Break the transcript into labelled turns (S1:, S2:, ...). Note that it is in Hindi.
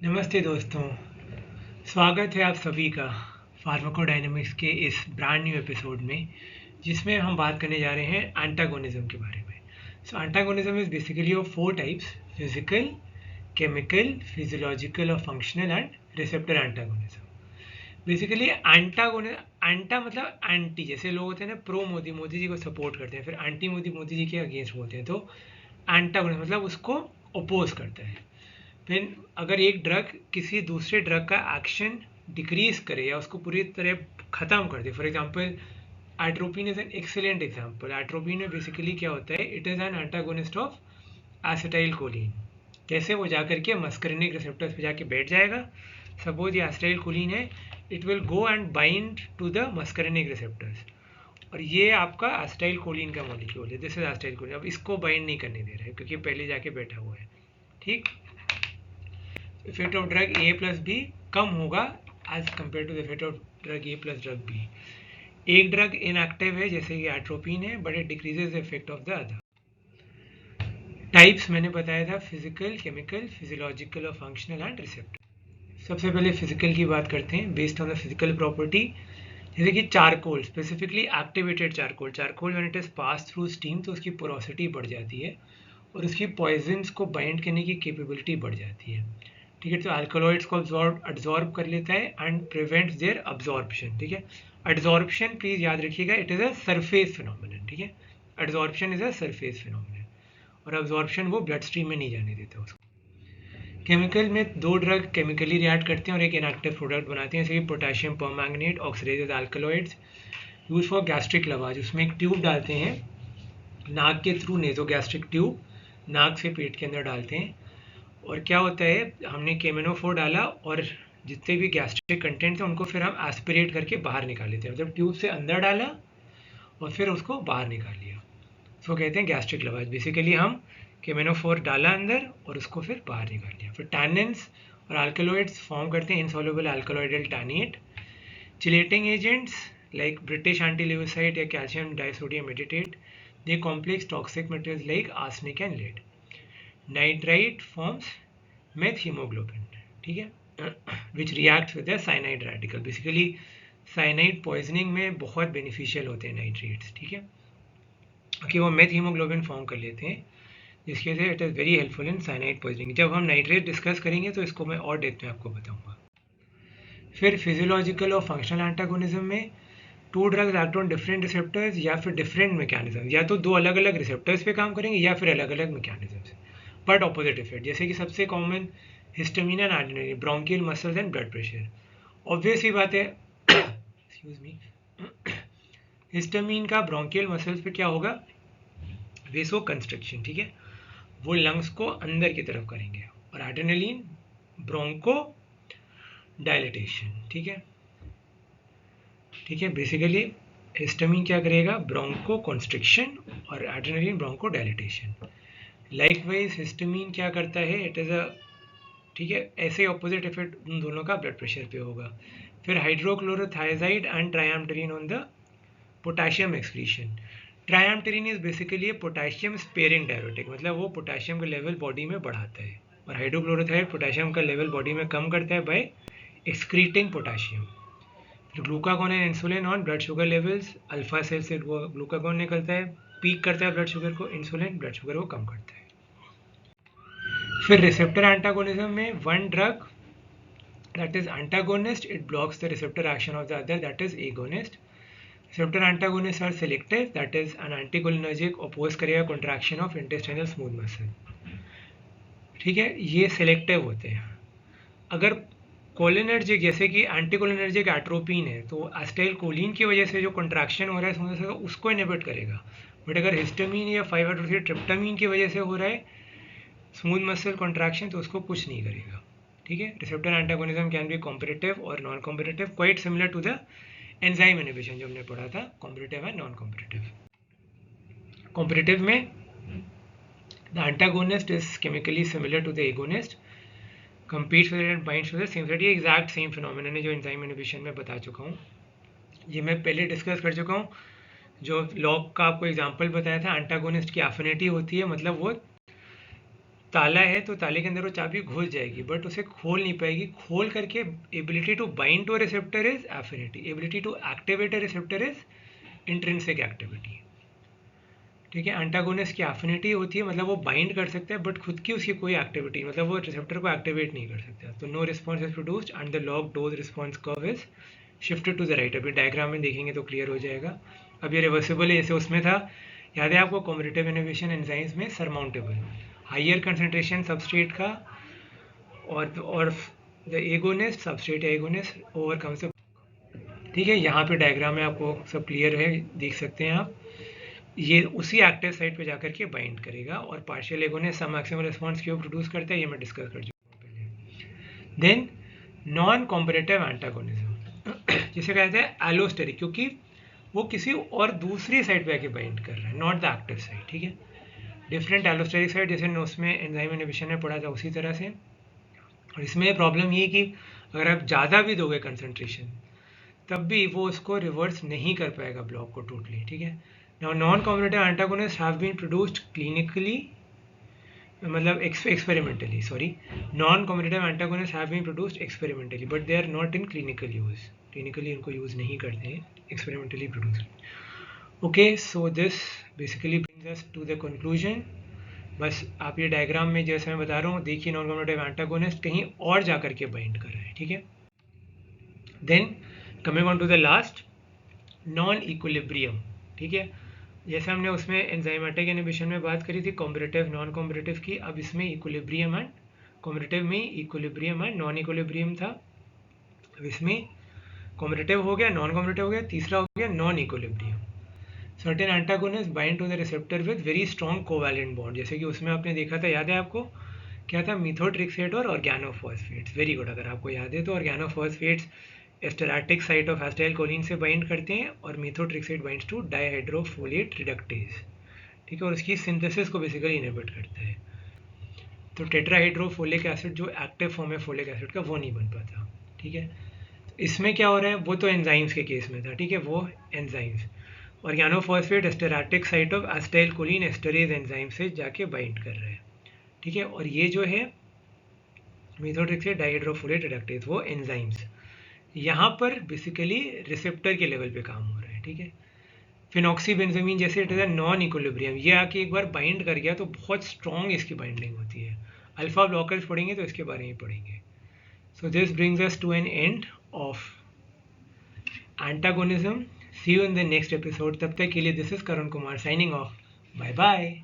S1: नमस्ते दोस्तों, स्वागत है आप सभी का फार्माकोडायनामिक्स के इस ब्रांड न्यू एपिसोड में, जिसमें हम बात करने जा रहे हैं एंटागोनिज्म के बारे में। So antagonism is basically of 4 types: physical, chemical, physiological और functional and receptor antagonism. Basically anta मतलब एंटी, जैसे लोग होते हैं ना प्रो मोदी, मोदी जी को सपोर्ट करते हैं, फिर एंटी मोदी, मोदी जी के अगेंस्ट बोलते हैं, तो एंटागोनिज्म मतलब उसको अपोज करता है। फिर अगर एक ड्रग किसी दूसरे ड्रग का एक्शन डिक्रीज करे या उसको पूरी तरह ख़त्म कर दे, for example atropine is an excellent example. Atropine में बेसिकली क्या होता है, it is an antagonist of acetyl choline. कैसे? वो जाकर के मस्करिनिक रिसेप्टर्स पे जाके बैठ जाएगा। सपोज ये एसिटाइल कोलिन है, it will go and bind to the muscarinic receptors, और ये आपका एसिटाइल कोलिन का मॉलिक्यूल है, दिस इज एसिटाइल कोलिन। अब इसको बाइंड नहीं करने दे रहा है क्योंकि पहले जाके बैठा हुआ है। ठीक, effect of drug A plus B कम होगा as compare to the effect of drug A plus drug B. एक ड्रग इनएक्टिव है जैसे कि एट्रोपिन है, but it decreases the effect of the other. Types मैंने बताया था: फिजिकल, केमिकल, फिजियोलॉजिकल और फंक्शनल एंड रिसेप्टर। सबसे पहले फिजिकल की बात करते हैं, based on the physical property. जैसे कि charcoal, specifically activated charcoal. Charcoal when it is pass through steam तो उसकी पोरोसिटी बढ़ जाती है और उसकी पॉइजन्स को बाइंड करने की कैपेबिलिटी बढ़ जाती है। ठीक है, तो अल्कलॉइड्स को अब्जॉर्ब कर लेता है एंड प्रिवेंट्स देयर अब्जॉर्प्शन। ठीक है, एड्जॉर्प्शन प्लीज याद रखिएगा, it is a surface phenomenon. ठीक है, adsorption is a surface phenomenon और अब्जॉर्प्शन वो ब्लड स्ट्रीम में नहीं जाने देता उसको। केमिकल में दो ड्रग केमिकली रिएक्ट करते हैं और एक इनएक्टिव प्रोडक्ट बनाते हैं, जैसे कि potassium permanganate oxidised alkaloids use for gastric lavage. उसमें एक ट्यूब डालते हैं नाक के थ्रू, नेजोगैस्ट्रिक ट्यूब नाक से पेट के अंदर डालते हैं, और क्या होता है, हमने केमेनोफोर डाला और जितने भी गैस्ट्रिक कंटेंट थे उनको फिर हम एस्पिरेट करके बाहर निकाल लेते हैं, मतलब ट्यूब से अंदर डाला और फिर उसको बाहर निकाल लिया, उसको कहते हैं गैस्ट्रिक लवाज। बेसिकली हम केमेनोफोर डाला अंदर और उसको फिर बाहर निकाल लिया। फिर टैनिन्स और अल्कलॉइड्स फॉर्म करते हैं insoluble alkaloidal tannate. Chelating agents like British antilewisite या calcium disodium edetate, they complex toxic materials like arsenic and lead. Nitrite forms methaemoglobin. ठीक है, which react with the cyanide radical. Basically cyanide poisoning में बहुत बेनिफिशियल होते हैं नाइट्रेट्स। ठीक है, कि वो मेथ हीमोग्लोबिन फॉर्म कर लेते हैं, जिसके से it is very helpful in cyanide poisoning. जब हम नाइट्रेट डिस्कस करेंगे तो इसको मैं और डेप्थ में आपको बताऊंगा। फिर फिजियोलॉजिकल और फंक्शनल एंटागोनिज्म में two drugs act on different receptors या फिर डिफरेंट मैकेनिज्म, या तो दो अलग अलग रिसेप्टर्स पे काम करेंगे या फिर अलग अलग मैकेनिज्म से, बट ऑपोजिट इफेक्ट। जैसे कि सबसे common histamine and adrenaline, bronchial muscles and blood pressure. Obvious ही बात है, एक्सक्यूज मी, हिस्टामिन का ब्रोंकियल मसल्स पे क्या होगा, वेसो कंस्ट्रक्शन। ठीक है, वो लंग्स को अंदर की तरफ करेंगे, और एड्रेनलिन ब्रोंको डायलिटेशन। ठीक है, ठीक है, बेसिकली हिस्टामिन क्या करेगा, ब्रोंको कॉन्स्ट्रिक्शन, और adrenaline bronchodilatation. Likewise histamine क्या करता है, इट इज़ अ, ठीक है, ऐसे ऑपोजिट इफेक्ट उन दोनों का ब्लड प्रेशर पे होगा। फिर hydrochlorothiazide and triamterene on the potassium excretion. Triamterene is basically a potassium sparing diuretic, मतलब वो पोटेशियम का लेवल बॉडी में बढ़ाता है, और हाइड्रोक्लोरोथाइड पोटेशियम का लेवल बॉडी में कम करता है बाय एक्सक्रीटिंग पोटेशियम। फिर glucagon and insulin on blood sugar levels, alpha cell से वो ग्लूकागोन निकलता है, पीक करता है ब्लड शुगर को, इंसुलिन ब्लड शुगर को कम करता है। फिर रिसेप्टर एंटागोनिज्म में one drug that is antagonist, it blocks the receptor action of the other, that is agonist. Receptor antagonists are selective, that is an anticholinergic oppose करेगा contraction of intestinal smooth muscle. ठीक है, ये सेलेक्टिव होते हैं। अगर कोलिनर्जिक, जैसे कि एंटीकोलिनर्जिक एट्रोपिन है, तो एसिटाइल कोलिन की वजह से जो कंट्रैक्शन हो रहा है स्मूथ मसल, उसको इनहिबिट करेगा। बट अगर हिस्टामिन या 5-HT की वजह से हो रहा है स्मूथ मसल कॉन्ट्रैक्शन, तो उसको कुछ नहीं करेगा। ठीक है, receptor antagonism can be competitive और non competitive, quite similar to the enzyme inhibition जो हमने पढ़ा था, competitive and non competitive. Competitive में the antagonist is chemically similar to the agonist, competes with it and binds to the same site। ये एग्जैक्ट सेम फिनोमिनन है जो एंजाइम इनहिबिशन में बता चुका हूँ, ये मैं पहले डिस्कस कर चुका हूँ। जो लॉग का आपको एग्जांपल बताया था, एंटागोनिस्ट की एफिनिटी होती है, मतलब वो ताला है तो ताले के अंदर वो चाबी घुस जाएगी बट उसे खोल नहीं पाएगी। खोल करके ability to bind to a receptor is affinity, ability to activate a receptor is intrinsic activity. ठीक है, एंटागोनिस्ट की एफिनिटी होती है, मतलब वो बाइंड कर सकता है बट खुद की उसकी कोई एक्टिविटी, मतलब वो रिसेप्टर को एक्टिवेट नहीं कर सकता। तो no response is produced and the log dose response curve is shifted to the right. अभी डायग्राम में देखेंगे तो क्लियर हो जाएगा। अब ये रिवर्सिबल है, जैसे उसमें था, याद है आपको कॉम्पिटिटिव इनहिबिशन एंजाइम्स में सरमाउंटेबल, हायर कंसंट्रेशन सबस्ट्रेट का और the agonist substrate agonist overcome से। ठीक है, यहाँ पे डायग्राम में आपको सब क्लियर है, देख सकते हैं आप। ये उसी एक्टिव साइट पे जाकर के बाइंड करेगा और पार्शियल एगोनिस्ट सम मैक्सिमम रिस्पॉन्स क्यों प्रोड्यूस करता है ये मैं डिस्कस कर चुका हूँ पहले। देन नॉन कॉम्पिटिटिव एंटागोनिज्म जिसे कहते हैं एलोस्टेरिक, क्योंकि वो किसी और दूसरी साइड पे आके बाइंड कर रहा है, नॉट द एक्टिव साइड। ठीक है, डिफरेंट एलोस्टेरिक साइड, जैसे उसमें एंजाइम इनहिबिशन में पढ़ा था उसी तरह से। और इसमें प्रॉब्लम ये कि अगर आप ज़्यादा भी दोगे कंसंट्रेशन तब भी वो उसको रिवर्स नहीं कर पाएगा ब्लॉक को टोटली। ठीक है, now non competitive antagonist have been produced clinically, मतलब experimentally, sorry, non competitive antagonist have been produced experimentally but they are not in clinical use. Clinically इनको यूज नहीं करते हैं, experimentally produce. Okay, so this basically brings us to the conclusion. बस आप ये डायग्राम में जैसे मैं बता रहा हूँ देखिए, नॉन कॉम्पिटिटिव एंटागोनिस्ट कहीं और जा करके बाइंड कर रहा है। ठीक है, then coming on to the last, non equilibrium. ठीक है, जैसे हमने उसमें एंजाइमेटिक इनहिबिशन में बात करी थी कॉम्पिटिटिव नॉन कॉम्पिटिटिव की, अब इसमें इक्विलिब्रियम एंड कॉम्पिटिटिव में इक्विलिब्रियम एंड नॉन इक्विलिब्रियम था। अब इसमें कॉम्पिटिटिव हो गया, नॉन कॉम्पिटिटिव हो गया, तीसरा हो गया non equilibrium. Certain antagonist bind to the receptor with very strong covalent bond, जैसे कि उसमें आपने देखा था, याद है आपको क्या था, मिथोट्रिक्सेट और ऑर्गेनोफॉस्फेट्स। वेरी गुड, अगर आपको याद है तो organophosphates esteratic site of acetyl choline से बाइंड करते हैं और methotrexate binds to dihydrofolate reductase. ठीक है, और उसकी सिंथेसिस को बेसिकली इनहिबिट करता है। तो टेट्राहाइड्रोफोलिक एसिड जो एक्टिव फॉर्म है फोलिक एसिड का वो नहीं बन पाता। ठीक है, तो इसमें क्या हो रहा है, वो तो एंजाइम्स के केस में था। ठीक है, वो enzymes, organophosphate esteratic site of acetyl choline esterase enzyme से जाके बाइंड कर रहे हैं। ठीक है, और ये जो है मिथोट्रिक्सेट डाइहाइड्रोफोलेट रिडक्टेज वो एंजाइम्स यहाँ पर बेसिकली रिसेप्टर के लेवल पे काम हो रहा है। ठीक है, फिनॉक्सीबेंजामीन जैसे it is a non equilibrium, ये आके एक बार बाइंड कर गया तो बहुत स्ट्रॉन्ग इसकी बाइंडिंग होती है। अल्फा ब्लॉकर्स पढ़ेंगे तो इसके बारे में पढ़ेंगे। So this brings us to an end of antagonism. See you in the next episode. तब तक के लिए this is Karun Kumar signing off. Bye bye.